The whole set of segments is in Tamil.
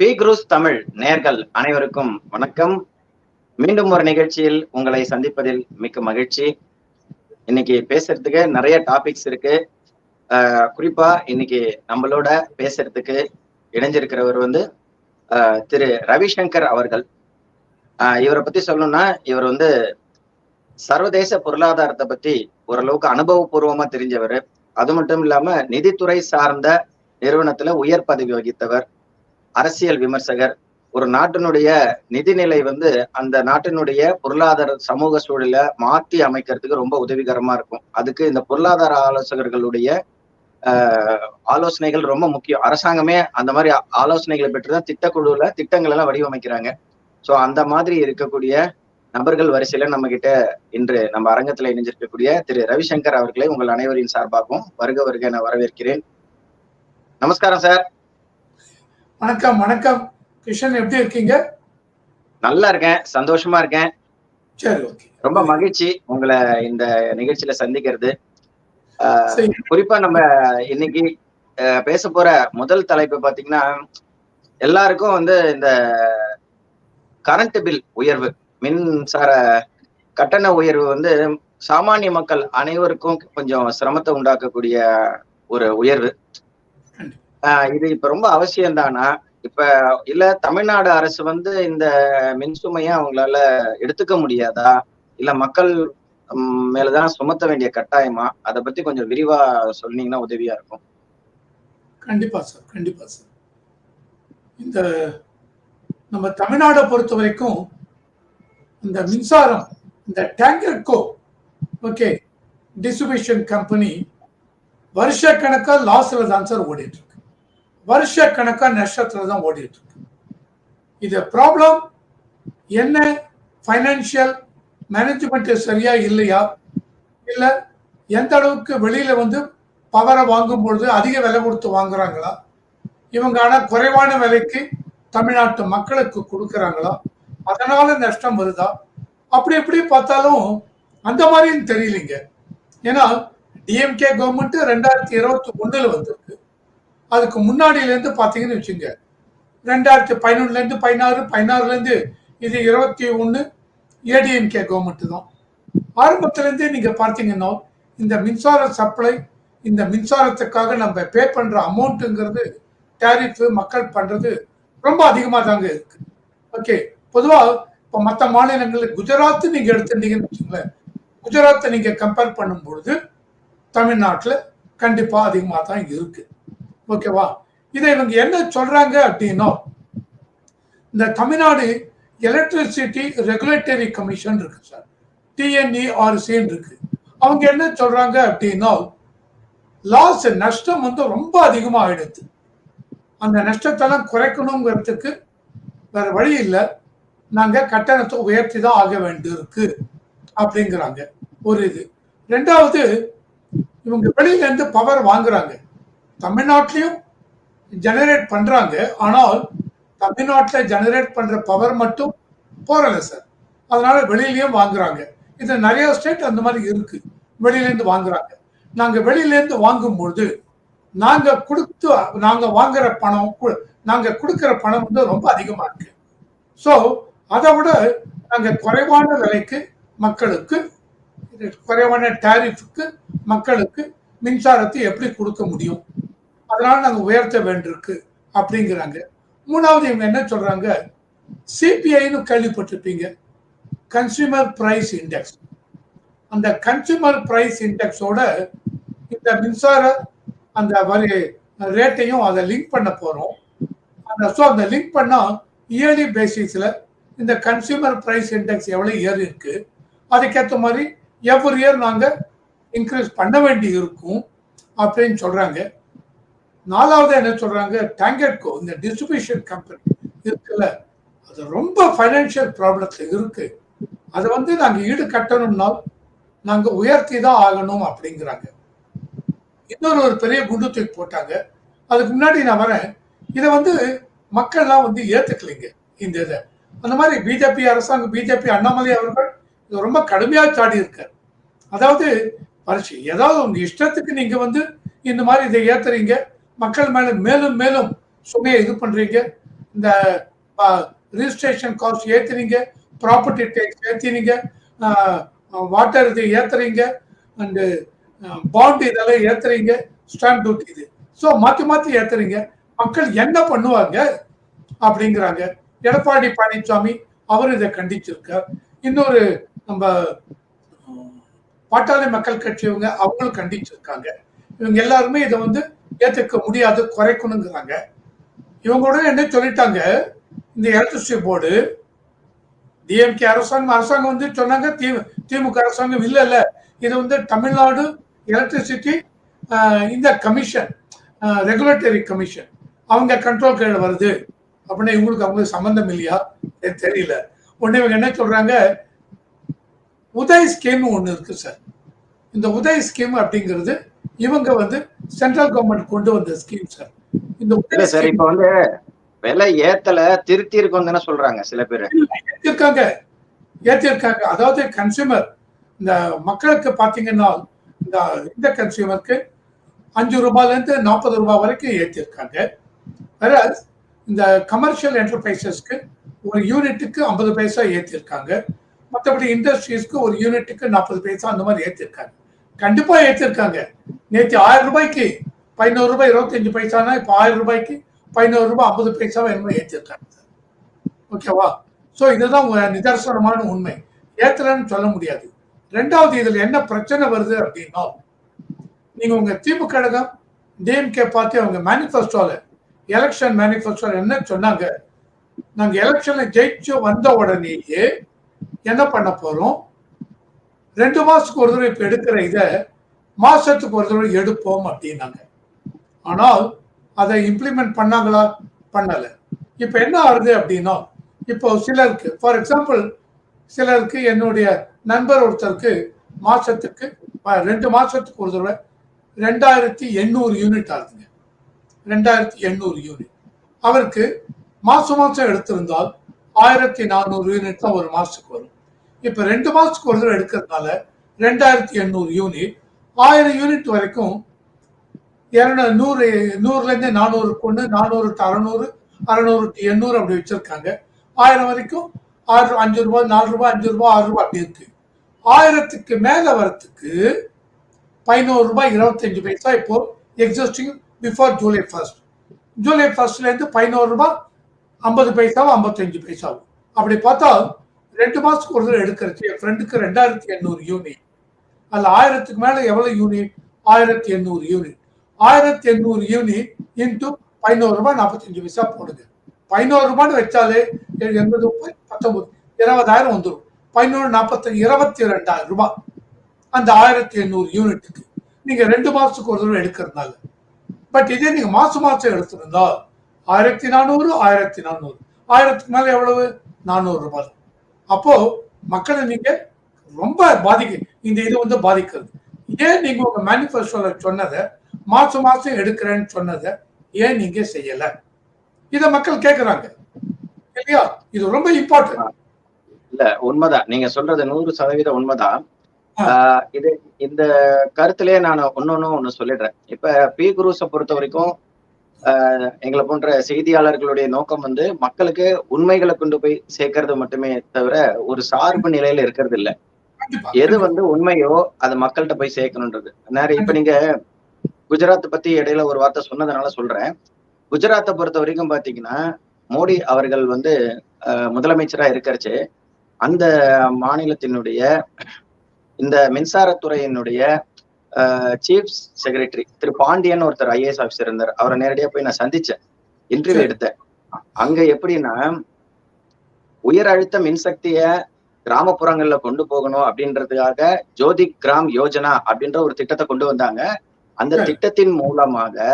பி குரூஸ் தமிழ் நேர்கள் அனைவருக்கும் வணக்கம். மீண்டும் ஒரு நிகழ்ச்சியில் உங்களை சந்திப்பதில் மிக்க மகிழ்ச்சி. இன்னைக்கு பேசுறதுக்கு நிறைய டாபிக்ஸ் இருக்கு. குறிப்பா இன்னைக்கு நம்மளோட பேசுறதுக்கு இணைஞ்சிருக்கிறவர் திரு ரவிசங்கர் அவர்கள். இவரை பத்தி சொல்லணும்னா இவர் சர்வதேச பொருளாதாரத்தை பத்தி ஓரளவுக்கு அனுபவபூர்வமா தெரிஞ்சவர். அது மட்டும் இல்லாம நிதித்துறை சார்ந்த நிறுவனத்துல உயர் பதவி வகித்தவர், அரசியல் விமர்சகர். ஒரு நாட்டினுடைய நிதிநிலை அந்த நாட்டினுடைய பொருளாதார சமூக சூழலை மாற்றி அமைக்கிறதுக்கு ரொம்ப உதவிகரமா இருக்கும். அதுக்கு இந்த பொருளாதார ஆலோசகர்களுடைய ஆலோசனைகள் ரொம்ப முக்கியம். அரசாங்கமே அந்த மாதிரி ஆலோசனைகளை பெற்றுதான் திட்டக்குழுல திட்டங்கள் எல்லாம் வடிவமைக்கிறாங்க. சோ அந்த மாதிரி இருக்கக்கூடிய நபர்கள் வரிசையில நம்ம கிட்ட இன்று நம்ம அரங்கத்துல இணைஞ்சிருக்கக்கூடிய திரு ரவிசங்கர் அவர்களை உங்கள் அனைவரின் சார்பாகவும் வருக வருக என வரவேற்கிறேன். நமஸ்காரம் சார். வணக்கம். வணக்கம் கிருஷ்ணன், எப்படி இருக்கீங்க? நல்லா இருக்கேன், சந்தோஷமா இருக்கேன். சரி, ஓகே. ரொம்ப மகிழ்ச்சி உங்களை இந்த நிகழ்ச்சியில சந்திக்கிறது. குறிப்பா நம்ம இன்னைக்கு பேச போற முதல் தலைப்பு பாத்தீங்கன்னா, எல்லாருக்கும் இந்த கரண்ட் பில் உயர்வு, மின்சார கட்டண உயர்வு சாமானிய மக்கள் அனைவருக்கும் கொஞ்சம் சிரமத்தை உண்டாக்கக்கூடிய ஒரு உயர்வு. இது இப்ப ரொம்ப அவசியம் தானா? இப்ப இல்ல தமிழ்நாடு அரசு இந்த மின்சுமைய அவங்களால எடுத்துக்க முடியாதா, இல்ல மக்கள் மேலதான் சுமத்த வேண்டிய கட்டாயமா? அதை பத்தி கொஞ்சம் விரிவா சொன்னீங்கன்னா உதவியா இருக்கும். கண்டிப்பா சார், கண்டிப்பா சார். இந்த நம்ம தமிழ்நாடை பொறுத்த வரைக்கும் இந்த மின்சாரம், இந்த டேங்கர்கோ ஓகே டிஸ்ட்ரிபியூஷன் கம்பெனி வருஷ கணக்கா லாஸ்ல தான் சார் ஓடிட்டு இருக்கு. வருஷ கணக்கா நஷ்டத்துல தான் ஓடிட்டு இருக்கு. இது ப்ராப்ளம் என்ன? ஃபைனான்சியல் மேனேஜ்மெண்ட் சரியா இல்லையா, இல்ல எந்த அளவுக்கு வெளியில பவரை வாங்கும் பொழுது அதிக விலை கொடுத்து வாங்குறாங்களா, இவங்க ஆனா குறைவான விலைக்கு தமிழ்நாட்டு மக்களுக்கு கொடுக்கறாங்களா, அதனால நஷ்டம் வருதா? அப்படி எப்படி பார்த்தாலும் அந்த மாதிரியும் தெரியலீங்க. ஏன்னா டிஎம்கே கவர்மெண்ட் 2021 வந்திருக்கு. அதுக்கு முன்னாடியில இருந்து பாத்தீங்கன்னு வச்சுங்க, 2011 இருந்து 16, 16ல இருந்து இது 21 ஏடிஎம்கே கவர்மெண்ட் தான். ஆரம்பத்துல இருந்தே நீங்க பார்த்தீங்கன்னா இந்த மின்சார சப்ளை, இந்த மின்சாரத்துக்காக நம்ம பே பண்ற அமௌண்ட்டுங்கிறது, டேரிஃப் மக்கள் பண்றது ரொம்ப அதிகமா தாங்க இருக்கு. ஓகே, பொதுவா இப்போ மற்ற மாநிலங்களில் குஜராத் நீங்க எடுத்துட்டீங்கன்னு வச்சுங்களேன், குஜராத்தை நீங்க கம்பேர் பண்ணும்பொழுது தமிழ்நாட்டில் கண்டிப்பா அதிகமா தான் இருக்கு. ஓகேவா? இதை இவங்க என்ன சொல்றாங்க அப்படின்னா, இந்த தமிழ்நாடு எலக்ட்ரிசிட்டி ரெகுலேட்டரி கமிஷன் இருக்கு சார், டிஎன்இஆர்சி இருக்கு. அவங்க என்ன சொல்றாங்க அப்படின்னா, லாஸ் நஷ்டம் ரொம்ப அதிகமா ஆயிடுது. அந்த நஷ்டத்தெல்லாம் குறைக்கணுங்கிறதுக்கு வேற வழி இல்லை, நாங்க கட்டணத்தை உயர்த்தி தான் ஆக வேண்டியிருக்கு அப்படிங்கிறாங்க. ஒரு இது. ரெண்டாவது, இவங்க வெளியில இருந்து பவர் வாங்குறாங்க, தமிழ்நாட்டிலையும் ஜெனரேட் பண்றாங்க. ஆனால் தமிழ்நாட்டில் ஜெனரேட் பண்ற பவர் மட்டும் போறல சார், அதனால வெளியிலயும் வாங்குறாங்க. இது நிறைய ஸ்டேட் அந்த மாதிரி இருக்கு, வெளியில இருந்து வாங்குறாங்க. நாங்க வெளியில இருந்து வாங்கும்பொழுது நாங்க வாங்குற பணம், நாங்க கொடுக்கிற பணம் ரொம்ப அதிகமா இருக்கு. ஸோ அதை விட நாங்க குறைவான விலைக்கு மக்களுக்கு, குறைவான டாரிஃபுக்கு மக்களுக்கு மின்சாரத்தை எப்படி கொடுக்க முடியும், அதனால நாங்க உயர்த்த வேண்டியிருக்கு அப்படிங்கிறாங்க. மூணாவது, இவங்க என்ன சொல்றாங்க, சிபிஐன்னு கேள்விப்பட்டிருப்பீங்க, கன்சியூமர் பிரைஸ் இண்டெக்ஸ். அந்த கன்சியூமர் பிரைஸ் இண்டெக்ஸோட இந்த மின்சார அந்த வரி ரேட்டையும் அதை லிங்க் பண்ண போறோம். அந்த லிங்க் பண்ணா இயர்லி பேசிஸ்ல இந்த கன்சியூமர் பிரைஸ் இண்டெக்ஸ் எவ்வளவு ஏறி இருக்கு, அதுக்கேற்ற மாதிரி எவ்ரி இயர் நாங்க இன்க்ரீஸ் பண்ண வேண்டி இருக்கும் அப்படின்னு சொல்றாங்க. நாலாவது என்ன சொல்றாங்க, டேங்கர்கோ இந்த டிஸ்ட்ரிபியூஷன் கம்பெனி இருக்குல்ல, அது ரொம்ப ஃபைனான்சியல் ப்ராப்ளத்துல இருக்கு. அதை நாங்க ஈடு கட்டணும்னா நாங்க உயர்த்தி தான் ஆகணும் அப்படிங்கிறாங்க. இன்னொரு பெரிய குண்டு தூக்கி போட்டாங்க. அதுக்கு முன்னாடி நான் வரேன், இதை மக்கள்லாம் ஏத்துக்கலைங்க இந்த இதை. அந்த மாதிரி பிஜேபி அரசாங்கம், பிஜேபி அண்ணாமலை அவர்கள் இது ரொம்ப கடுமையா சாடி இருக்காரு. அதாவது ஏதாவது உங்க இஷ்டத்துக்கு நீங்க இந்த மாதிரி இதை ஏத்துறீங்க, மக்கள் மேல மேலும் மேலும் சுமையை இது பண்றீங்க, இந்த ரிஜிஸ்ட்ரேஷன் காஸ்ட் ஏத்துறீங்க, ப்ராப்பர்ட்டி டேக்ஸ் ஏத்தினீங்க, வாட்டர் இது ஏத்துறீங்க, அண்டு பாண்ட் இதெல்லாம் ஏத்துறீங்க, ஸ்டாம்ப் டியூட்டி இது. ஸோ மாற்றி மாற்றி ஏத்துறீங்க. மக்கள் என்ன பண்ணுவாங்க அப்படிங்கிறாங்க. எடப்பாடி பழனிசாமி அவர் இதை கண்டிச்சிருக்கார். இன்னொரு நம்ம பாட்டாளி மக்கள் கட்சி அவங்களும் கண்டிச்சிருக்காங்க. இவங்க எல்லாருமே இதை ஏத்துக்க முடியாது, குறைக்கணுங்கிறாங்க. இவங்களோட என்ன சொல்லிட்டாங்க, இந்த எலக்ட்ரிசிட்டி போர்டு டிஎம்கே அரசாங்கம் சொன்னாங்க, திமுக அரசாங்கம் இல்ல இது தமிழ்நாடு எலக்ட்ரிசிட்டி இந்த கமிஷன், ரெகுலேட்டரி கமிஷன் அவங்க கண்ட்ரோல் கீழே வருது அப்படின்னா அவங்களுக்கு சம்பந்தம் இல்லையா தெரியல. உடனே இவங்க என்ன சொல்றாங்க, உதய் ஸ்கீம் ஒண்ணு இருக்கு சார். இந்த உதய் ஸ்கீம் அப்படிங்கிறது இவங்க சென்ட்ரல் கவர்மெண்ட் கொண்டு வந்த ஸ்கீம் சார். இந்த உதய் சார் இப்ப விலை ஏத்தல திருத்தி இருக்குன்னு சொல்றாங்க சில பேர். ஏத்திருக்காங்க. அதாவது கன்சியூமர் இந்த மக்களுக்கு பாத்தீங்கன்னா இந்த கன்சியூமருக்கு 5 ரூபாயில இருந்து 40 ரூபாய் வரைக்கும் ஏற்றிருக்காங்க. வேற இந்த கமர்ஷியல் என்டர்பிரைசஸ்க்கு ஒரு யூனிட்டுக்கு 50 பைசா ஏற்றிருக்காங்க. மற்றபடி இண்டஸ்ட்ரீஸ்க்கு ஒரு யூனிட்டுக்கு 40 பைசா அந்த மாதிரி ஏற்றிருக்காங்க. கண்டிப்பா ஏற்றிருக்காங்க. நேற்று 1000 ரூபாய்க்கு 11 ரூபாய் 25 பைசானா இப்ப 1000 ரூபாய்க்கு 11 ரூபாய் 50 பைசாவை என்ன ஏற்றிருக்காங்க. ஓகேவா? ஸோ இதுதான் நிதர்சனமான உண்மை. ஏத்தலன்னு சொல்ல முடியாது. ரெண்டாவது இதுல என்ன பிரச்சனை வருது அப்படின்னா, நீங்க உங்க திமுக கழகம் டிஎம்கே பார்த்து அவங்க மேனிஃபெஸ்டோல எலெக்ஷன் மேனிஃபெஸ்டோல என்ன சொன்னாங்க, நாங்க எலெக்ஷன்ல ஜெயிச்சு வந்த உடனேயே என்ன பண்ண போறோம், 2 மாசத்துக்கு ஒரு தடவை இப்ப எடுக்கிற இத மாசத்துக்கு ஒரு தடவை எடுப்போம் அப்படின்னாங்க. ஆனால் அதை இம்ப்ளிமெண்ட் பண்ணாங்களா? பண்ணல. இப்ப என்ன ஆகுது அப்படின்னா, இப்போ சிலருக்கு ஃபார் எக்ஸாம்பிள் சிலருக்கு என்னுடைய நண்பர் ஒருத்தருக்கு மாசத்துக்கு 2 மாசத்துக்கு ஒரு தடவை 2800 யூனிட் ஆகுதுங்க. 2800 யூனிட் அவருக்கு மாசம் எடுத்திருந்தால் 1400 யூனிட் தான் ஒரு மாசத்துக்கு வரும். இப்ப 2 மாசத்துக்கு ஒரு தடவை எடுக்கிறதுனால 2800 யூனிட் 1000 யூனிட் வரைக்கும் 100ல இருந்து 400 கொண்டு 400 to 600 600 to 800 அப்படி வச்சிருக்காங்க. 1000 வரைக்கும் 5 ரூபாய் 4 ரூபாய் 5 ரூபாய் 6 ரூபாய் அப்படி இருக்கு. 1000க்கு மேல வரத்துக்கு 11 ரூபாய் 25 பைசா இப்போ எக்ஸிஸ்டிங் பிஃபோர் ஜூலை 1st. ஜூலை 1ஸ்ட்ல இருந்து 11 ரூபாய் 50 பைசாவும் 55 பைசாவும் அப்படி பார்த்தா 2 மாசத்துக்கு ஒரு தடவை எடுக்கிறது. என் ஃப்ரெண்டுக்கு 2800 யூனிட். அதுல 1000க்கு மேல எவ்வளவு யூனிட்? 1800 யூனிட். 1800 யூனிட் இன்டு 11 ரூபாய் 45 பைசா போடுங்க. 11 ரூபான்னு வச்சாலே 80 ரூபாய் 19 20,000 வந்துடும். 11 40 22,000 ரூபாய் அந்த 1800 யூனிட்டுக்கு நீங்க 2 மாசத்துக்கு ஒரு தடவை எடுக்கிறதுனால. பட் இதே நீங்க மாசம் எடுத்திருந்தா 1400 1400 1000க்கு மேல எவ்வளவு? 400 ரூபாய். அப்போ மக்களை நீங்க ரொம்ப இந்த இது பாதிக்கிறது. ஏன் நீங்க உங்க மேனிஃபெஸ்டோல சொன்னதை மாசம் எடுக்கிறேன்னு சொன்னதை ஏன் நீங்க செய்யல? இத மக்கள் கேட்கிறாங்க இல்லையா? இது ரொம்ப இம்பார்ட்டன்ட். இல்ல உண்மைதான், நீங்க சொல்றது 100% உண்மைதான். இது இந்த கருத்திலே நான் ஒன்னு சொல்லிடுறேன். இப்ப பி குரூஸை பொறுத்த வரைக்கும் எங்களை போன்ற செய்தியாளர்களுடைய நோக்கம் மக்களுக்கு உண்மைகளை கொண்டு போய் சேர்க்கறது மட்டுமே தவிர ஒரு சார்பு நிலையில இருக்கிறது இல்ல. எது உண்மையோ அது மக்கள்கிட்ட போய் சேர்க்கணுன்றது. இப்ப நீங்க குஜராத் பத்தி இடையில ஒரு வார்த்தை சொன்னதுனால சொல்றேன். குஜராத்தை பொறுத்த வரைக்கும் பாத்தீங்கன்னா மோடி அவர்கள் முதலமைச்சரா இருக்கிறச்சு அந்த மாநிலத்தினுடைய இந்த மின்சாரத்துறையினுடைய சீஃப் செக்ரட்டரி திரு பாண்டியன் ஒருத்தர் IAS ஆஃபீஸர் இருந்தார். அவரை நேரடியா போய் நான் சந்திச்சேன், இன்டர்வியூ எடுத்தேன். அங்க எப்படின்னா உயர் அழுத்த மின்சக்திய கிராமப்புறங்கள்ல கொண்டு போகணும் அப்படின்றதுக்காக ஜோதி கிராம் யோஜனா அப்படின்ற ஒரு திட்டத்தை கொண்டு வந்தாங்க. அந்த திட்டத்தின் மூலமாக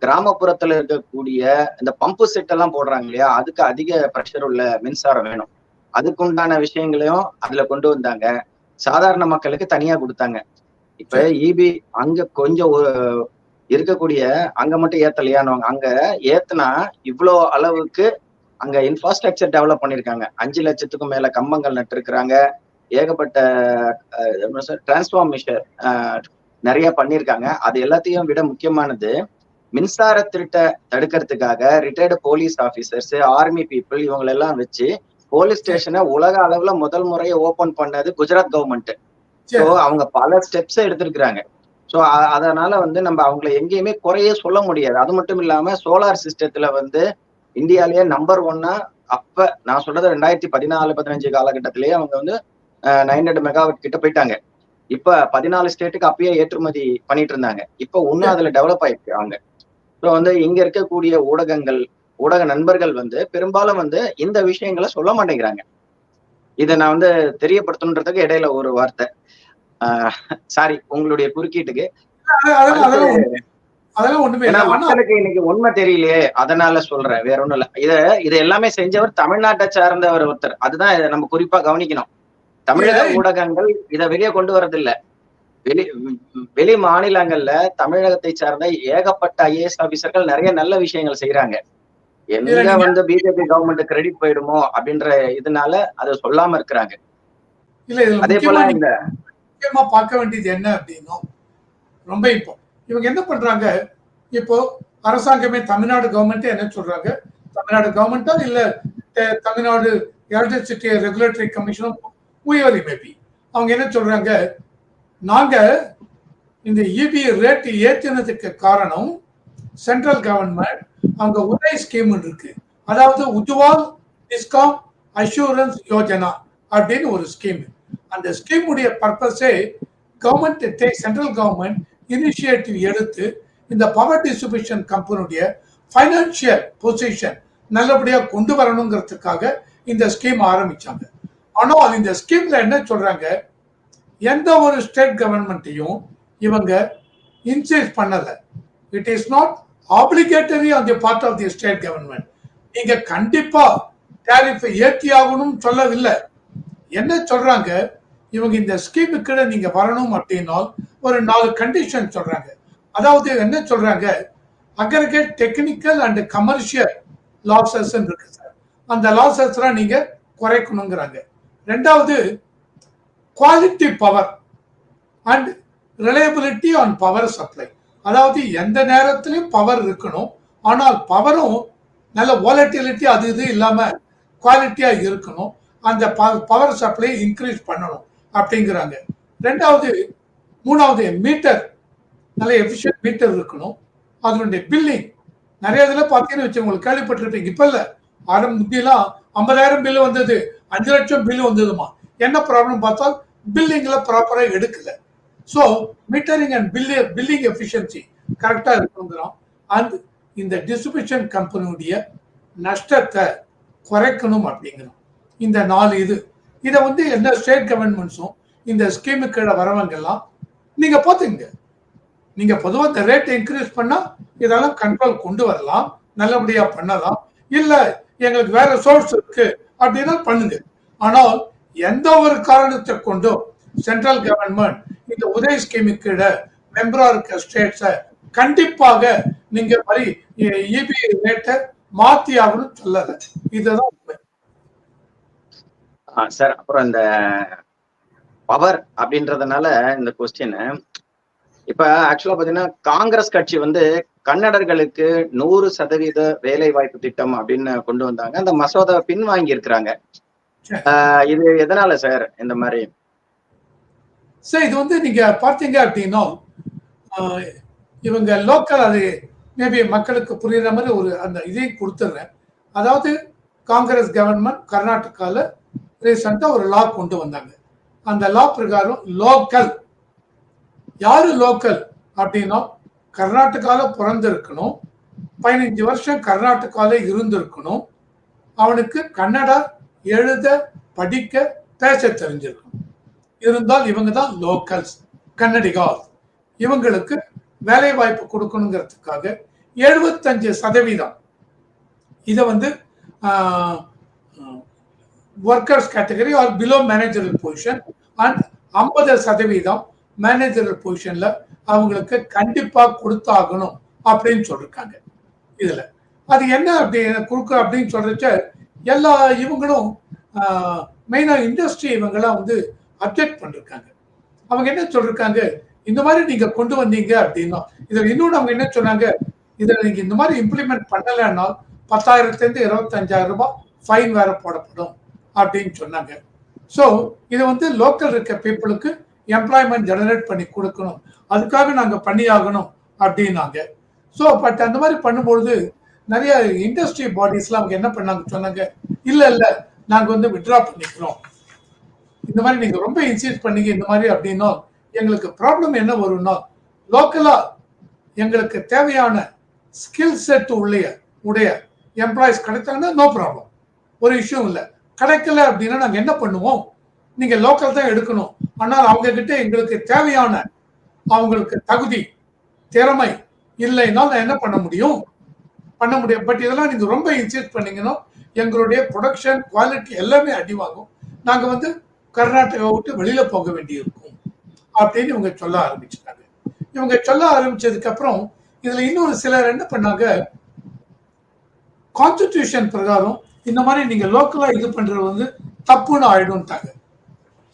கிராமப்புறத்துல இருக்கக்கூடிய இந்த பம்பு செட் எல்லாம் போடுறாங்க இல்லையா, அதுக்கு அதிக பிரஷர் உள்ள மின்சாரம் வேணும், அதுக்குண்டான விஷயங்களையும் அதுல கொண்டு வந்தாங்க. சாதாரண மக்களுக்கு தனியா கொடுத்தாங்க. இப்ப EB அங்க கொஞ்சம் இருக்கக்கூடிய அங்க மட்டும் ஏத்தலையானவங்க அங்க ஏத்துனா இவ்வளோ அளவுக்கு அங்க இன்ஃப்ராஸ்ட்ரக்சர் டெவலப் பண்ணிருக்காங்க. 5 லட்சத்துக்கும் மேல கம்பங்கள் நட்டு இருக்கிறாங்க. ஏகப்பட்ட டிரான்ஸ்ஃபார்மேஷன் நிறைய பண்ணிருக்காங்க. அது எல்லாத்தையும் விட முக்கியமானது மின்சார திருட்ட தடுக்கிறதுக்காக retired police officers, army people இவங்களெல்லாம் வச்சு போலீஸ் ஸ்டேஷனை உலக அளவுல முதல் முறையை ஓபன் பண்ணது குஜராத் கவர்மெண்ட். ஸோ அவங்க பல ஸ்டெப்ஸ் எடுத்திருக்கிறாங்க. ஸோ அதனால நம்ம அவங்களை எங்கேயுமே குறையே சொல்ல முடியாது. அது மட்டும் இல்லாம சோலார் சிஸ்டத்துல இந்தியாலேயே நம்பர் 1 அப்ப நான் சொல்றது 2014-15 காலகட்டத்திலேயே அவங்க 900 மெகாவாட் கிட்ட போயிட்டாங்க. இப்ப 14 ஸ்டேட்டுக்கு அப்பயே ஏற்றுமதி பண்ணிட்டு இருந்தாங்க. இப்ப இன்னும் அதுல டெவலப் ஆயிருக்கு அவங்க. ஸோ இங்க இருக்கக்கூடிய ஊடக நண்பர்கள் பெரும்பாலும் இந்த விஷயங்களை சொல்ல மாட்டேங்கிறாங்க. இதை நான் தெரியப்படுத்தணுன்றதுக்கு இடையில ஒரு வார்த்தை, சாரி உங்களுடைய குறுக்கீட்டுக்கு. மக்களுக்கு இன்னைக்கு உண்மை தெரியலையே, அதனால சொல்றேன், வேற ஒண்ணும் இல்ல. இதை எல்லாமே செஞ்சவர் தமிழ்நாட்டை சார்ந்தவர் ஒருத்தர். அதுதான் நம்ம குறிப்பா கவனிக்கணும். தமிழக ஊடகங்கள் இதை வெளியே கொண்டு வரதில்லை. வெளி மாநிலங்கள்ல தமிழகத்தை சார்ந்த ஏகப்பட்ட IAS ஆபீசர்கள் நிறைய நல்ல விஷயங்கள் செய்யறாங்க. எங்க பிஜேபி கவர்மெண்ட் கிரெடிட் போயிடுமோ அப்படின்ற இதனால அதை சொல்லாம இருக்கிறாங்க. அதே போல முக்கியமா பார்க்க வேண்டியது என்ன அப்படின்னா, ரொம்ப இப்போ இவங்க என்ன பண்றாங்க, இப்போ அரசாங்கமே தமிழ்நாடு கவர்மெண்ட் என்ன சொல்றாங்க, தமிழ்நாடு கவர்மெண்டா இல்ல தமிழ்நாடு எலக்ட்ரிசிட்டி ரெகுலேட்டரி கமிஷனும் மேபி அவங்க என்ன சொல்றாங்க, நாங்க இந்த இபி ரேட் ஏற்றினதுக்கு காரணம் சென்ட்ரல் கவர்மெண்ட் அவங்க உதய் ஸ்கீம் இருக்கு, அதாவது உஜ்வால் டிஸ்காம் அஷூரன்ஸ் யோஜனா அப்படின்னு ஒரு ஸ்கீம். அந்த ஸ்கீம் உடைய பர்பஸே கவர்மெண்ட் சென்ட்ரல் கவர்மெண்ட் இனிஷியேட்டிவ் எடுத்து இந்த பவர் டிஸ்ட்ரிபியூஷன் கம்பெனியுடைய ஃபைனான்சியல் பொசிஷன் நல்லபடியா கொண்டு வரணுங்கிறதுக்காக இந்த ஸ்கீம் ஆரம்பிச்சாங்க. ஆனால் இந்த ஸ்கீம்ல என்ன சொல்றாங்க, எந்த ஒரு ஸ்டேட் கவர்மெண்ட்டையும் இவங்க இன்சைஸ் பண்ணல. It is not obligatory on the part of the state government. நீங்க கண்டிப்பா டாரிஃப் ஏற்றி ஆகணும் சொல்லவில்லை. என்ன சொல்றாங்க, இவங்க இந்த ஸ்கீமுக்கு நீங்க வரணும் அப்படின்னா ஒரு 4 கண்டிஷன் சொல்றாங்க. அதாவது என்ன சொல்றாங்க, aggregate technical and commercial losses இருக்கு சார், அந்த லாசஸ் நீங்க குறைக்கணுங்கிறாங்க. ரெண்டாவது quality power and reliability on power supply, அதாவது எந்த நேரத்திலையும் பவர் இருக்கணும், ஆனால் பவரும் நல்ல வாலட்டிலிட்டி அது இது இல்லாம குவாலிட்டியா இருக்கணும், அந்த பவர் சப்ளை இன்க்ரீஸ் பண்ணணும் அப்படிங்கிறாங்க. மூணாவது மீட்டர், நல்ல எஃபிஷியன்ட் மீட்டர் இருக்கணும். அதனுடைய பில்லிங் நிறைய இதுல பார்த்தீங்கன்னு வச்சு உங்களுக்கு கேள்விப்பட்டிருப்பீங்க. இப்ப இல்ல, முந்தியெல்லாம் 50,000 பில்லு வந்தது, 5 லட்சம் பில்லு வந்ததுமா. என்ன ப்ராப்ளம் பார்த்தால் பில்லிங்ல ப்ராப்பரா எடுக்கல. So metering and billing efficiency கரெக்டா இருக்கணுங்கிறோம். அந்த இந்த டிஸ்ட்ரிபியூஷன் கம்பெனியுடைய நஷ்டத்தை குறைக்கணும் அப்படிங்கிறோம். இந்த 4 இதை என்ன ஸ்டேட் கவர்மெண்ட்ஸும் இந்த ஸ்கீமுக்கு வரவங்க எல்லாம் நீங்க பாத்துங்க, நீங்க பொதுவாக இந்த ரேட் இன்க்ரீஸ் பண்ணா இதெல்லாம் கண்ட்ரோல் கொண்டு வரலாம், நல்லபடியா பண்ணலாம். இல்ல எங்களுக்கு வேற சோர்ஸ் இருக்கு அப்படின்னா பண்ணுங்க. ஆனால் எந்த ஒரு காரணத்தை கொண்டும் சென்ட்ரல் கவர்மெண்ட் இந்த உதய் ஸ்கீமுக்கு மெம்பரா இருக்க ஸ்டேட்ஸை கண்டிப்பாக நீங்க இபி ரேட்டை மாத்தி ஆகணும் சொல்லல. இதுதான் உண்மை சார். அப்புறம் இந்த பவர் அப்படின்றதுனால இந்த கொஸ்டின், இப்ப ஆக்சுவலா பாத்தீங்கன்னா காங்கிரஸ் கட்சி கன்னடர்களுக்கு 100% வேலை வாய்ப்பு திட்டம் அப்படின்னு கொண்டு வந்தாங்க. அந்த மசோதாவை பின்வாங்கி இருக்கிறாங்க. இது எதனால சார் இந்த மாதிரி? சார் இது நீங்க பார்த்தீங்க அப்படின்னா இவங்க லோக்கல், அது மேபி மக்களுக்கு புரியுற மாதிரி ஒரு அந்த இதையும் கொடுத்துட்றேன். அதாவது காங்கிரஸ் கவர்மெண்ட் கர்நாடகாவில் ரீசெண்டாக ஒரு லா கொண்டு வந்தாங்க. அந்த லா பிரகாரம் லோக்கல், யாரு லோக்கல் அப்படின்னா கர்நாடகாவில் பிறந்திருக்கணும், 15 வருஷம் கர்நாடகாவில் இருந்திருக்கணும், அவனுக்கு கன்னடா எழுத படிக்க பேச தெரிஞ்சிருக்கணும். இருந்தால் இவங்க தான் லோக்கல்ஸ், கன்னடிகா. இவங்களுக்கு வேலை வாய்ப்பு கொடுக்கணுங்கிறதுக்காக 75% இதை workers category are below managerial position and 50% managerial பொசிஷன்ல அவங்களுக்கு கண்டிப்பா கொடுத்தாகணும் அப்படின்னு சொல்லிருக்காங்க. இதுல அது என்ன அப்படி கொடுக்க அப்படின்னு சொல்றச்ச எல்லா இவங்களும் மெயினா இண்டஸ்ட்ரி இவங்கெல்லாம் அப்ஜெக்ட் பண்ணிருக்காங்க. அவங்க என்ன சொல்லிருக்காங்க, இந்த மாதிரி நீங்க கொண்டு வந்தீங்க அப்படின்னா இதுல இன்னொன்று அவங்க என்ன சொன்னாங்க, இதை நீங்க இந்த மாதிரி இம்ப்ளிமெண்ட் பண்ணலைன்னா 10,000 25,000 ரூபாய் ஃபைன் வேற போடப்படும் அப்படின்னு சொன்னாங்க. ஸோ இது வந்து லோக்கல் இருக்க பீப்புளுக்கு எம்ப்ளாய்மெண்ட் ஜெனரேட் பண்ணி கொடுக்கணும், அதுக்காக நாங்கள் பண்ணியாகணும் அப்படின்னாங்க. ஸோ பட் அந்த மாதிரி பண்ணும்பொழுது நிறைய இண்டஸ்ட்ரி பாடிஸ்லாம் அவங்க என்ன பண்ணாங்க சொன்னாங்க, இல்லை இல்லை நாங்கள் வந்து வித்ட்ரா பண்ணிக்கிறோம், இந்த மாதிரி நீங்கள் ரொம்ப இன்சிஸ்ட் பண்ணீங்க இந்த மாதிரி அப்படின்னா எங்களுக்கு ப்ராப்ளம் என்ன வரும்னா, லோக்கலாக எங்களுக்கு தேவையான ஸ்கில் செட் உடைய எம்ப்ளாயிஸ் கிடைத்தாங்கன்னா நோ ப்ராப்ளம், ஒரு இஷ்யூ இல்லை. கிடைக்கல அப்படின்னா நாங்கள் என்ன பண்ணுவோம், நீங்கள் லோக்கல் தான் எடுக்கணும், ஆனால் அவங்க கிட்ட எங்களுக்கு தேவையான அவங்களுக்கு தகுதி திறமை இல்லைன்னா நான் என்ன பண்ண முடியும். பட் இதெல்லாம் நீங்க ரொம்ப இன்சிஸ்ட் பண்ணீங்கன்னா எங்களுடைய ப்ரொடக்ஷன் குவாலிட்டி எல்லாமே அடிவாகும், நாங்க வந்து கர்நாடகா விட்டு வெளியில போக வேண்டியிருக்கும் அப்படின்னு இவங்க சொல்ல ஆரம்பிச்சிட்டாங்க. இவங்க சொல்ல ஆரம்பிச்சதுக்கு அப்புறம் இதுல இன்னொரு சிலர் என்ன பண்ணாங்க, கான்ஸ்டிடியூஷன் பிரகாரம் இந்த மாதிரி நீங்க லோக்கலா இது பண்றது வந்து தப்புன்னு ஆயிடும்ட்டாங்க.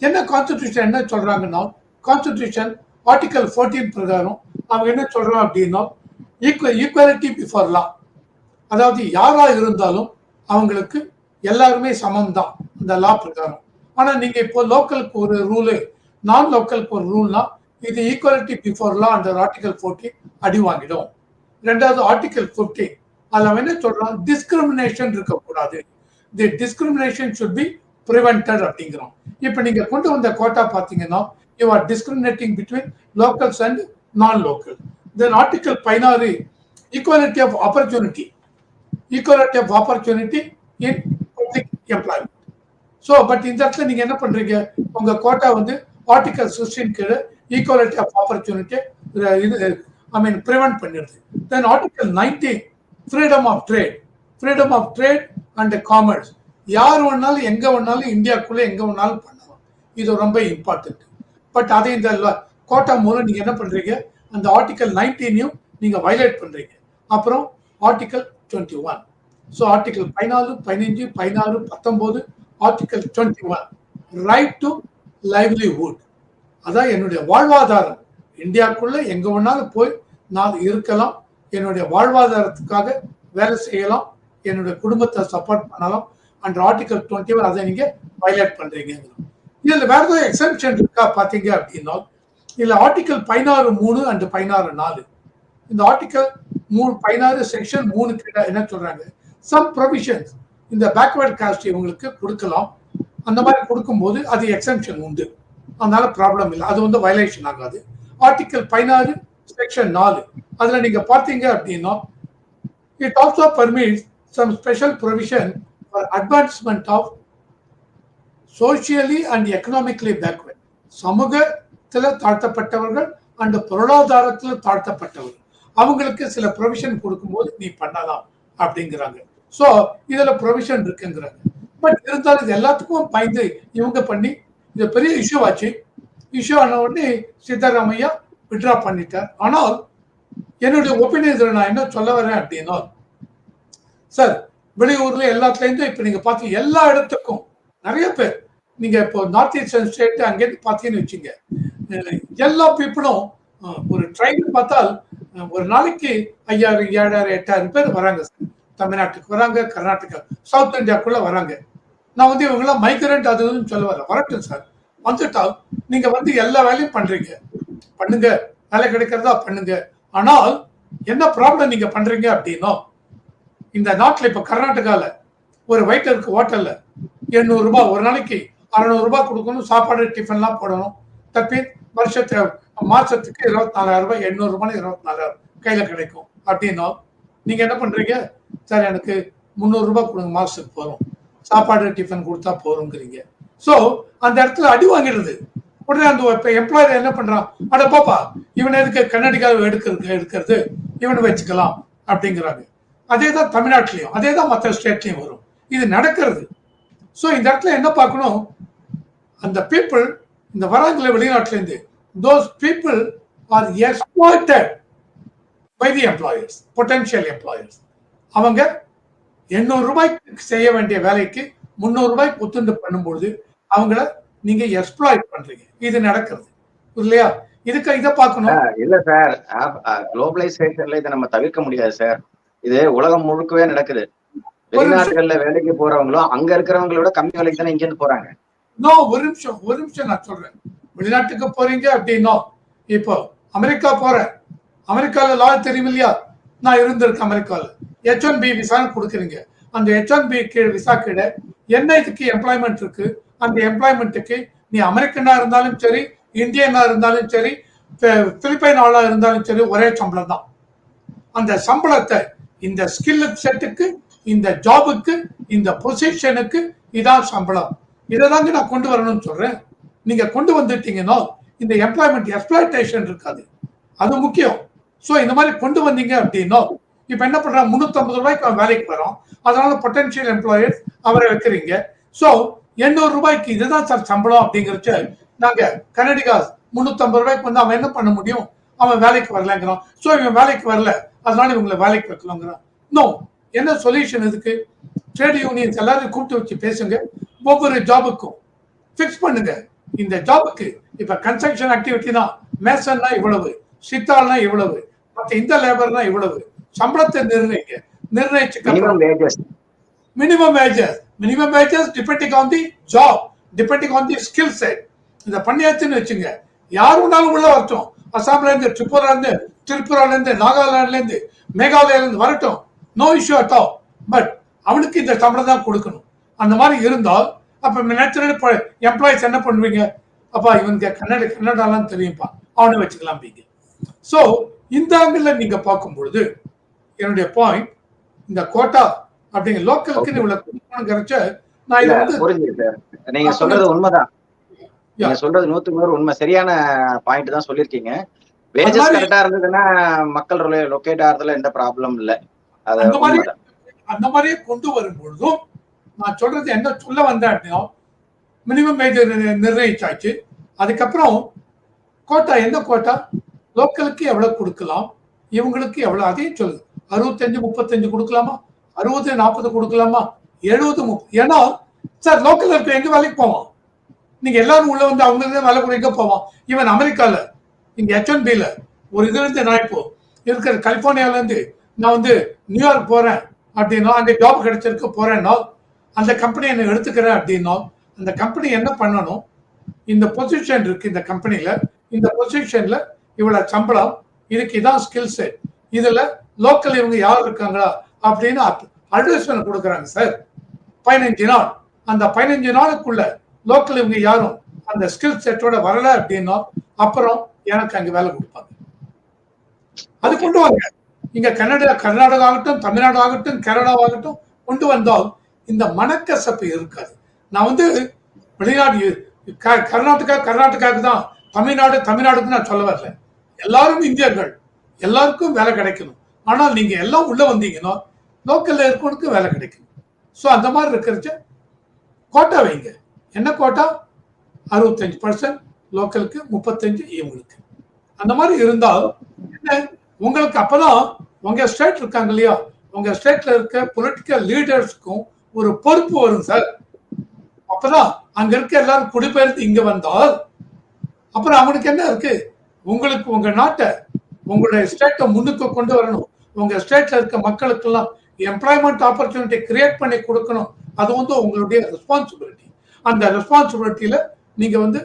என்ன கான்ஸ்டிடியூஷன் என்ன சொல்றாங்கன்னா, கான்ஸ்டிடியூஷன் ஆர்டிகல் 14 பிரகாரம் அவங்க என்ன சொல்றோம் அப்படின்னா, ஈக்குவாலிட்டி பிஃபோர் லா, அதாவது யாரா இருந்தாலும் அவங்களுக்கு எல்லாருமே சமம் தான் இந்த லா பிரகாரம். ஆனா நீங்க இப்போ லோக்கலுக்கு ஒரு ரூலு, நான் லோக்கலுக்கு ஒரு ரூல்னா இது equality before law under article 14 அடி வாங்கிடும். ரெண்டாவது ஆர்டிகல் 15 அதில் என்ன சொல்றான், டிஸ்கிரிமினேஷன் இருக்கக்கூடாது, the discrimination should be prevented அப்படிங்கிறோம். இப்போ நீங்க கொண்டு வந்த கோட்டா பார்த்தீங்கன்னா you are discriminating between locals and non local. Then article 16 equality of opportunity, equality of opportunity in public employment. So but இந்த இடத்துல நீங்க என்ன பண்றீங்க, உங்க கோட்டா வந்து ஆர்டிகல் 16 கீழே ஈக்குவாலிட்டி ஆஃப் ஆப்பர்ச்சுனிட்டி ப்ரிவென்ட் பண்ணிடுது. Then article 19 freedom of trade, freedom of trade and commerce, யார் வேணாலும் எங்க வேணாலும் இந்தியாக்குள்ள எங்க வேணாலும் பண்ணலாம், இது ரொம்ப இம்பார்ட்டன்ட். பட் அதை இந்த கோட்டா மூலம் நீங்க என்ன பண்றீங்க, அந்த ஆர்டிகல் 19 நீங்க வயலேட் பண்றீங்க. அப்புறம் article 21, so article 14, 15, 16, 19, article 21 right to livelihood, அதான் என்னுடைய வாழ்வாதாரம், இந்தியாவுக்குள்ள எங்க வேணாலும் போய் நான் இருக்கலாம், என்னுடைய வாழ்வாதாரத்துக்காக வேலை செய்யலாம், என்னுடைய குடும்பத்தை சப்போர்ட் பண்ணலாம். அண்ட் ஆர்டிகல் 21 அதை நீங்க வயலேட் பண்றீங்க. இதுல வேற ஏதாவது எக்ஸம்ஷன் இருக்கா பாத்தீங்க அப்படின்னா, இதுல ஆர்டிகல் 16(3) அண்ட் 16(4), இந்த ஆர்டிகல் 16 செக்ஷன் 3 கிட்ட என்ன சொல்றாங்க, சம் ப்ரொவிஷன்ஸ் இந்த பேக்வர்ட் காஸ்ட் இவங்களுக்கு கொடுக்கலாம், அந்த மாதிரி கொடுக்கும்போது அது எக்ஸம்ஷன் உண்டு, அதனால ப்ராப்ளம் இல்லை, அது வந்து வயலேஷன் ஆகாது. ஆர்டிகல் 16 செக்ஷன் 4 அதுல நீங்க பார்த்தீங்க அப்படின்னா, it also permits some special provision for advancement of socially and economically backward, சமூகத்தில் தாழ்த்தப்பட்டவர்கள் அண்ட் பொருளாதாரத்தில் தாழ்த்தப்பட்டவர்கள் அவங்களுக்கு சில ப்ரொவிஷன் கொடுக்கும்போது நீ பண்ணலாம் அப்படிங்கிறாங்க. ஸோ இதுல ப்ரொவிஷன் இருக்குங்கிறாங்க. பட் இருந்தாலும் இது எல்லாத்துக்கும் பயந்து இவங்க பண்ணி இது பெரிய இஷ்யூ ஆச்சு. இஷ்யூ ஆன உடனே சித்தராமையா விட்ரா பண்ணிட்டார். ஆனால் என்னுடைய ஒப்பீனியன் இதில் நான் என்ன சொல்ல வரேன் அப்படின்னா, சார் வெளியூர்ல எல்லாத்துலேருந்து இப்போ நீங்க பார்த்து எல்லா இடத்துக்கும் நிறைய பேர், நீங்க இப்போ நார்த் ஈஸ்டர்ன் ஸ்டேட் அங்கேருந்து பார்த்தீங்கன்னு வச்சுங்க, எல்லா பீப்புளும் ஒரு ட்ரெயின் பார்த்தால் ஒரு நாளைக்கு 5,000, 7,000, 8,000 பேர் வராங்க சார். தமிழ்நாட்டுக்கு வராங்க, கர்நாடகா, சவுத் இந்தியாக்குள்ள வராங்க. நான் வந்து இவங்கெல்லாம் மைக்ரண்ட் அதுன்னு சொல்ல வரேன், வரட்டும் சார், வந்துட்டால் நீங்க வந்து எல்லா வேலையும் பண்றீங்க, பண்ணுங்க, வேலை கிடைக்கிறதா பண்ணுங்க. ஆனால் என்ன ப்ராப்ளம் நீங்க பண்றீங்க அப்படின்னா, இந்த நாட்டில் இப்ப கர்நாடகால ஒரு வெயிட்டருக்கு ஹோட்டல்ல 800 ரூபாய் ஒரு நாளைக்கு 600 ரூபாய் கொடுக்கணும், சாப்பாடு டிஃபன்லாம் போடணும். தப்பி மாசத்துக்கு 24,000 ரூபாய், 800 ரூபாய் 24,000 கையில கிடைக்கும் அப்படின்னா நீங்க என்ன பண்றீங்க, சார் எனக்கு 300 ரூபாய் கொடுங்க, மாசத்துக்கு போறோம், சாப்பாடு டிஃபன் கொடுத்தா போறோங்கிறீங்க. ஸோ அந்த இடத்துல அடி வாங்கிடுது. உடனே அந்த எம்ப்ளாயர் என்ன பண்றான், அட பாப்பா இவன் எதுக்கு கர்நாடகாவை எடுக்கிறது, இவனை வச்சுக்கலாம் அப்படிங்கிறாங்க. அதே தான் தமிழ்நாட்டிலையும், அதே தான் மற்ற ஸ்டேட்லையும் வரும், இது நடக்கிறது. ஸோ இந்த இடத்துல என்ன பார்க்கணும், அந்த பீப்புள் இந்த வராங்கள வெளிநாட்டுல இருந்து, those people are exploited by the employers, potential employers. அவங்க 800 ரூபாய்க்கு செய்ய வேண்டிய வேலைக்கு 300 ரூபாய்க்கு ஒத்துண்டு பண்ணும்போது அவங்கள நீங்க எக்ஸ்ப்ளாய்ட் பண்றீங்க. இது நடக்கிறது இல்லையா? இதுக்கு இதை பார்க்கணும். இல்ல சார், குளோபலைசேஷன்ல இதை நம்ம தவிர்க்க முடியாது சார். இது உலகம் முழுக்கவே நடக்குது. வெளிநாட்டுகள்ல வேலைக்கு போறவங்களும் அங்க இருக்கிறவங்களோட கம்மி வேலைக்கு தானே இங்க இருந்து போறாங்க. ஒரு நிமிஷம் நான் சொல்றேன். வெளிநாட்டுக்கு போறீங்க அப்படின்னா, இப்போ அமெரிக்கா போறேன், அமெரிக்கால லா தெரியும் இல்லையா? நான் இருந்திருக்கேன் அமெரிக்கால. H1B விசா கொடுக்குறீங்க. அந்த H1B விசா கீழே என்ன இதுக்கு எம்ப்ளாய்மெண்ட் இருக்கு. அந்த எம்ப்ளாய்மெண்ட்டுக்கு நீ அமெரிக்கனா இருந்தாலும் சரி, இந்தியனா இருந்தாலும் சரி, பிலிப்பைன் ஆளா இருந்தாலும் சரி, ஒரே சம்பளம் தான். அந்த சம்பளத்தை இந்த ஸ்கில் செட்டுக்கு, இந்த ஜாபுக்கு, இந்த பொசிஷனுக்கு இதான் சம்பளம். இதை தாங்க நான் கொண்டு வரணும்னு சொல்றேன். நீங்க கொண்டு வந்துட்டீங்கன்னா இந்த எம்ப்ளாய்மெண்ட் எக்ஸ்பிளாய்டேஷன் இருக்காது. அது முக்கியம். சோ இந்த மாதிரி கொண்டு வந்தீங்க அப்படின்னா, இப்ப என்ன பண்றாங்க, 350 ரூபாய்க்கு அவன் வேலைக்கு வரோம். அதனால பொட்டன்ஷியல் எம்ப்ளாயர்ஸ் அவரை வைக்கிறீங்க. சோ 800 ரூபாய்க்கு இதுதான் சார் சம்பளம் அப்படிங்கிறச்ச நாங்க கனடிகா 350 ரூபாய்க்கு வந்து அவன் என்ன பண்ண முடியும்? அவன் வேலைக்கு வரலங்கிறான். சோ இவன் வேலைக்கு வரல, அதனால இவங்களை வேலைக்கு வைக்கலாங்கிறான். நோ, என்ன சொல்யூஷன் இதுக்கு? ட்ரேட் யூனியன்ஸ் எல்லாரும் கூப்பிட்டு வச்சு பேசுங்க. ஒவ்வொரு ஜாபுக்கும் பிக்ஸ் பண்ணுங்க. இந்த ஜாபுக்கு இப்ப கன்ஸ்ட்ரக்ஷன் ஆக்டிவிட்டினா மேசன்னா இவ்வளவு, சித்தாள்னா இவ்வளவு, மற்ற இந்த லேபர்னா இவ்வளவு, சம்பளத்தை நிர்ணயிக்க. நிர்ணயிச்சுக்க minimum wages depending on the job, depending on the skill set. இதை பண்ணியாச்சுன்னு வச்சுங்க, யார் வேணாலும் உள்ள வரட்டும். அசாம்ல இருந்து, திரிபுரால இருந்து, நாகாலாந்துல இருந்து, மேகாலயால இருந்து வரட்டும். No issue at all. But அவனுக்கு இந்த சம்பளம் தான் கொடுக்கணும். அந்த மாதிரி இருந்தால் அப்ப நேச்சுரல் எம்ப்ளாயிஸ் என்ன பண்ணுவீங்க? அப்பா இவனுக்கு கன்னடாலாம் தெரியும்பா, அவனை வச்சுக்கலாம். சோ இந்த ஆங்கிள் நீங்க பார்க்கும் பொழுது என்னுடைய பாயிண்ட், இந்த கோட்டா அப்படிங்கிற லோக்கலுக்கு இவ்வளவு நான் இதை வந்து புரிஞ்சுது. நீங்க சொல்றது உண்மைதான். நீங்க சொல்றது 100% உண்மை. சரியான பாயிண்ட் தான் சொல்லிருக்கீங்க. வேஜஸ் கரெக்டா இருந்ததுன்னா மக்கள் லொகேட் ஆகிறதுல எந்த ப்ராப்ளம் இல்ல. அந்த மாதிரியே கொண்டு வரும் பொழுதும் நான் சொல்றது என்ன சொல்ல வந்தேன் அப்படின்னா, மினிமம் வேஜ் நிர்ணயிச்சாச்சு. அதுக்கப்புறம் கோட்டா, என்ன கோட்டா, லோக்கலுக்கு எவ்வளவு கொடுக்கலாம், இவங்களுக்கு எவ்வளவு, அதையும் சொல்லு. 65 35 கொடுக்கலாமா, 60 40 கொடுக்கலாமா, 70 30? ஏன்னா சார் லோக்கல் இருக்க எங்க வேலைக்கு போவான்? நீங்க எல்லாரும் உள்ள வந்து அவங்களுக்கு வேலை குறைக்க போவான். ஈவன் அமெரிக்கால இங்க H1Bல ஒரு இதுல இருந்து நான் இப்போ இருக்கிற கலிபோர்னியால இருந்து நான் வந்து நியூயார்க் போறேன் அப்படின்னா, அங்க ஜாப் கிடைச்சிருக்க போறேன்னா, அந்த கம்பெனி என்ன எடுத்துக்கிறேன் அப்படின்னா, அந்த கம்பெனி என்ன பண்ணணும், இந்த பொசிஷன் இருக்கு இந்த கம்பெனில, இந்த பொசிஷன்ல இவ்வளவு சம்பளம், இதுக்கு இதான் ஸ்கில் செட், இதுல லோக்கல் இவங்க யார் இருக்காங்களா அப்படின்னு அட்வைஸ்மெண்ட் கொடுக்குறாங்க சார். 15 நாள். அந்த 15 நாளுக்குள்ள லோக்கல் இவங்க யாரும் அந்த ஸ்கில் செட்டோட வரல அப்படின்னா அப்புறம் எனக்கு அங்க வேலை கொடுப்பாங்க. அது கொண்டு வாங்க. இங்க கர்நாடகா ஆகட்டும், தமிழ்நாடு ஆகட்டும், கேரளா ஆகட்டும் கொண்டு வந்தால் இந்த மனக்கசப்பு இருக்காது. நான் வந்து வெளிநாடு கர்நாடகாவுக்கு தான், தமிழ்நாடுக்கு நான் சொல்ல வரல. எல்லாரும் இந்தியர்கள், எல்லாருக்கும் வேலை கிடைக்கணும். ஆனால் நீங்க எல்லாம் உள்ள வந்தீங்கன்னா லோக்கல்ல இருக்கவனுக்கு வேலை கிடைக்கும். ஸோ அந்த மாதிரி இருக்கிறச்ச கோட்டா வைங்க. என்ன கோட்டா? 65% லோக்கலுக்கு, 35 இவங்களுக்கு. அந்த மாதிரி இருந்தால் என்ன, உங்களுக்கு அப்பதான் உங்க ஸ்டேட் இருக்காங்க இல்லையா, உங்க ஸ்டேட்ல இருக்க பொலிட்டிக்கல் லீடர்ஸ்க்கும் ஒரு பொறுப்பு வரும் சார். அப்பதான் அங்க இருக்க எல்லாரும் குடிபெயர்ந்து இங்க வந்தால் அப்புறம் அவனுக்கு என்ன இருக்கு, உங்களுக்கு உங்க நாட்டை, உங்களுடைய ஸ்டேட்டை முன்னுக்கு கொண்டு வரணும். உங்க ஸ்டேட்ல இருக்க மக்களுக்கு எல்லாம் எம்ப்ளாய்மெண்ட் ஆப்பர்ச்சுனிட்டி கிரியேட் பண்ணி கொடுக்கணும். அது வந்து உங்களுடைய ரெஸ்பான்சிபிலிட்டி. அந்த ரெஸ்பான்சிபிலிட்டியில நீங்க வந்து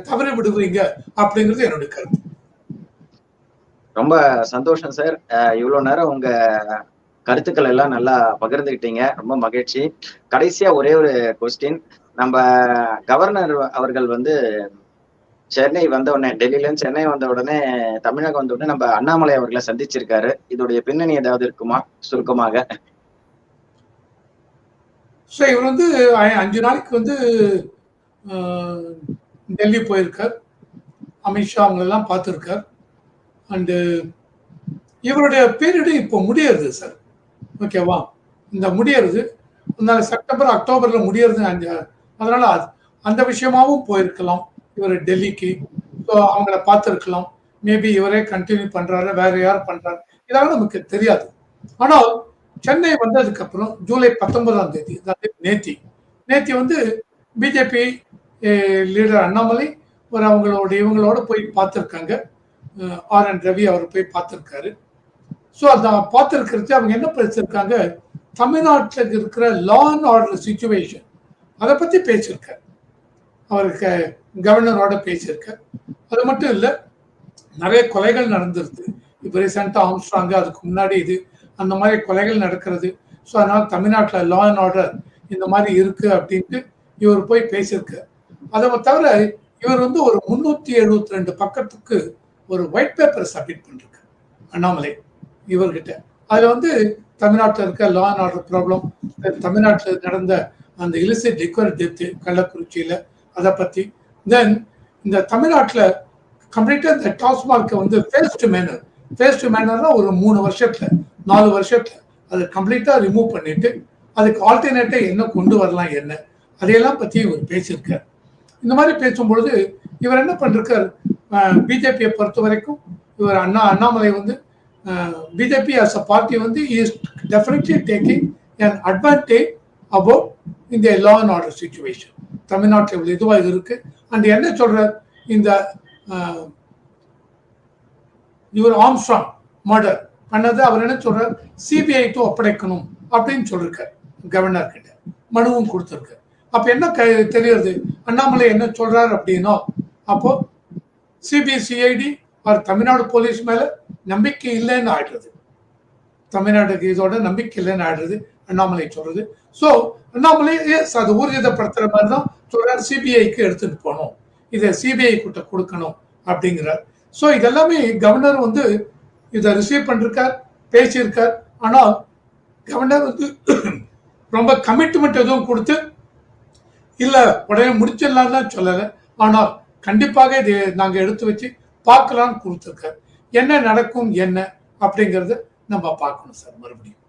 தவறி விடுவீங்க அப்படிங்கிறது என்னுடைய கருத்து. ரொம்ப சந்தோஷம் சார். இவ்வளவு நேரம் உங்க கருத்துக்கள் எல்லாம் நல்லா பகிர்ந்துக்கிட்டீங்க. ரொம்ப மகிழ்ச்சி. கடைசியா ஒரே ஒரு கொஸ்டின். நம்ம கவர்னர் அவர்கள் வந்து சென்னை வந்த உடனே, டெல்லியில இருந்து சென்னை வந்த உடனே, தமிழகம் வந்த உடனே நம்ம அண்ணாமலை அவர்களை சந்திச்சிருக்காரு. இதோடைய பின்னணி ஏதாவது இருக்குமா சுருக்கமாக? இவர் வந்து 5 நாளைக்கு வந்து டெல்லி போயிருக்கார். அமித்ஷா அவங்களெல்லாம் பார்த்துருக்கார். அண்டு இவருடைய பீரியடு இப்போ முடியறது சார். ஓகேவா? இந்த முடியறது, அதனால செப்டம்பர் அக்டோபர்ல முடியறது. அதனால அந்த விஷயமாவும் போயிருக்கலாம் இவர் டெல்லிக்கு. ஸோ அவங்கள பார்த்துருக்கலாம். மேபி இவரே கண்டினியூ பண்றாரு, வேற யார் பண்றாரு, இதெல்லாம் நமக்கு தெரியாது. ஆனால் சென்னை வந்ததுக்கு அப்புறம் ஜூலை 19ஆம் தேதி, நேத்தி வந்து பிஜேபி லீடர் அண்ணாமலை ஒரு இவங்களோட போய் பார்த்துருக்காங்க. ஆர்.என். ரவி அவர் போய் பார்த்துருக்காரு. ஸோ அதை பார்த்துருக்கிறது அவங்க என்ன பேசியிருக்காங்க, தமிழ்நாட்டில் இருக்கிற லா அண்ட் ஆர்டர் சிச்சுவேஷன் அதை பற்றி பேசியிருக்காரு. அவருக்கு கவர்னரோட பேசியிருக்கார். அது மட்டும் இல்லை, நிறைய கொலைகள் நடந்துருது. இப்போ ரீசெண்டாக ஆம்ஸ்ட்ராங், அதுக்கு முன்னாடி இது அந்த மாதிரி கொலைகள் நடக்கிறது. ஸோ அதனால தமிழ்நாட்டில் லா அண்ட் ஆர்டர் இந்த மாதிரி இருக்கு அப்படின்ட்டு இவர் போய் பேசியிருக்கார். அதை தவிர இவர் ஒரு 372 பக்கத்துக்கு ஒரு ஒயிட் பேப்பர் சப்மிட் பண்ணிருக்கு அண்ணாமலை இவர்கிட்ட. அதில் தமிழ்நாட்டில் இருக்க லா அண்ட் ஆர்டர் ப்ராப்ளம், தமிழ்நாட்டில் நடந்த அந்த இலிசிட் லிக்வர் டெத்து கள்ளக்குறிச்சியில், அதை பற்றி, தென் இந்த தமிழ்நாட்டில் கம்ப்ளீட்டாக இந்த டாஸ்மார்க்கை ஃபேஸ்ட் மேனர்னா ஒரு 3 வருஷத்துல 4 வருஷத்துல அதை கம்ப்ளீட்டாக ரிமூவ் பண்ணிட்டு அதுக்கு ஆல்டர்னேட்டாக என்ன கொண்டு வரலாம், என்ன அதையெல்லாம் பற்றி இவர் பேசியிருக்கார். இந்த மாதிரி பேசும்பொழுது இவர் என்ன பண்ணிருக்கார், பிஜேபியை பொறுத்த வரைக்கும் இவர் Annamalai BJP as a party is definitely taking an advantage about in the law and order situation. தமிழ்நாட்டில் இதுவாக இருக்கு. அண்ட் என்ன சொல்றார், இந்த இவர் ஆம்ஸ்ட்ராங் மர்டர் பண்ணது அவர் என்ன சொல்றார், சிபிஐக்கு ஒப்படைக்கணும் அப்படின்னு சொல்லிருக்கார். கவர்னர் கிட்ட மனுவும் கொடுத்திருக்கார். அப்ப என்ன தெரியுது, அண்ணாமலை என்ன சொல்றாரு அப்படின்னா, அப்போ சிபிசிஐடி அவர் தமிழ்நாடு போலீஸ் மேல நம்பிக்கை இல்லைன்னு ஆயிடுறது, தமிழ்நாடுக்கு இதோட நம்பிக்கை இல்லைன்னு ஆயிடுறது அண்ணாமலை சொல்றது. ஸோ அண்ணாமலை அது ஊர்ஜிதப்படுத்துற மாதிரி தான் சொல்றாரு, சிபிஐக்கு எடுத்துட்டு போகணும், இதை சிபிஐ கிட்ட கொடுக்கணும் அப்படிங்கிறார். ஸோ இதெல்லாமே கவர்னர் இதை ரிசீவ் பண்ணிருக்கார், பேசியிருக்கார். ஆனால் கவர்னர் ரொம்ப கமிட்மெண்ட் எதுவும் கொடுத்து இல்ல உடனே முடிச்சிடலாம் தான் சொல்லலை. ஆனால் கண்டிப்பாக இதை நாங்க எடுத்து வச்சு பார்க்கலாம்னு கொடுத்துருக்காரு. என்ன நடக்கும் என்ன அப்படிங்கறத நம்ம பார்க்கணும் சார் மறுபடியும்.